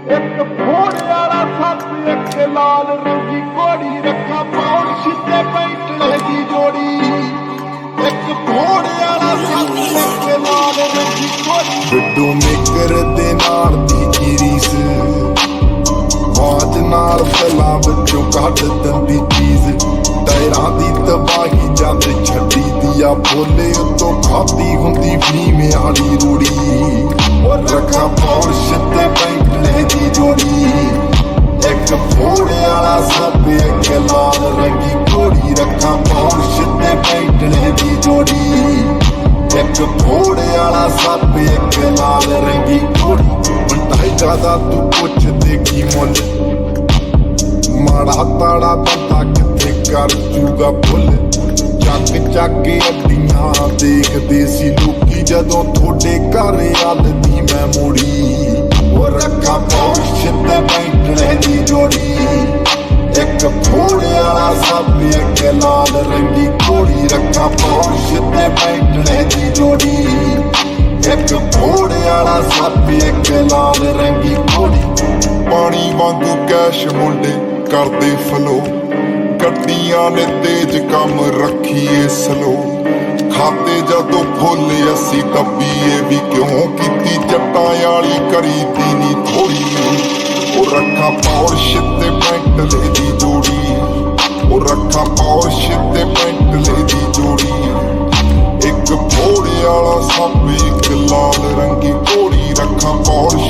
एक घोड़े वाला सप एक लाल रंगी घोड़ी रखा पौड़श ते पैंटले दी जोड़ी एक घोड़े वाला सप एक लाल रंगी घोड़ी बिड्डू मेकर दे नाल दी रीस आवाज नाल फैलां विचों कढ दंदी चीज टायरां दी तबाही जद छड्डी दिया बोले उतों खादी हुंदी फीमे आली रूड़ी और रखा पौड़श ते पैंटले दी जोड़ी एक घोड़े वाला सप एक लाल रंगी घोड़ी रखा पौड़श ते पैंटले दी जोड़ी एक घोड़े वाला सप एक लाल रंगी घोड़ी बंटाई ज्यादा तू कुछ देखी मुल माड़ा ताड़ा बंदा किथे कर जूगा फुल ਚੱਕ ਚੱਕ ਅੱਡੀਆਂ ਦੇਖਦੇ ਸੀ ਲੋਕੀ ਜਦੋਂ ਤੁਹਾਡੇ ਘਰ ਆਲਦੀ ਮੈਂ ਮੁੜੀ ਉਹ ਰੱਖਾਂ ਪੌੜਸ਼ ਤੇ ਪੈਂਟਲੇ ਦੀ ਜੋੜੀ ਇੱਕ ਘੋੜੇ ਵਾਲਾ ਸਪ ਇੱਕ ਲਾਲ ਰੰਗੀ ਘੋੜੀ ਰੱਖਾਂ ਪੌੜਸ਼ ਤੇ ਪੈਂਟਲੇ ਦੀ ਜੋੜੀ ਇੱਕ ਘੋੜੇ ਵਾਲਾ ਸਪ ਇੱਕ ਲਾਲ ਰੰਗੀ ਘੋੜੀ ਪਾਣੀ ਵਾਂਗੂ ਕੈਸ਼ ਮੁੰਡੇ ਕਰਦੇ ਫਲੋ ਗੱਡੀਆਂ ਨੇ ਤੇਜ ਕੰਮ ਰੱਖੀਏ ਸਲੋ ਖਾਤੇ ਜਦੋਂ ਫੁੱਲ ਅਸੀਂ ਦੱਬੀਏ ਵੀ ਕਿਉਂ ਕੀਤੀ ਜੱਟਾਂ ਵਾਲੀ ਕਰੀਦੀ ਨੀ ਥੋੜੀ ਉਹ ਰੱਖਾਂ ਪੌੜਸ਼ ਤੇ ਪੈਂਟਲੇ ਦੀ ਜੋੜੀ ਉਹ ਰੱਖਾਂ ਪੌੜਸ਼ ਤੇ ਪੈਂਟਲੇ ਦੀ ਜੋੜੀ ਇੱਕ ਘੋੜੇ ਵਾਲਾ ਸਪ ਇੱਕ ਲਾਲ ਰੰਗੀ ਘੋੜੀ ਰੱਖਾਂ ਪੌੜਸ਼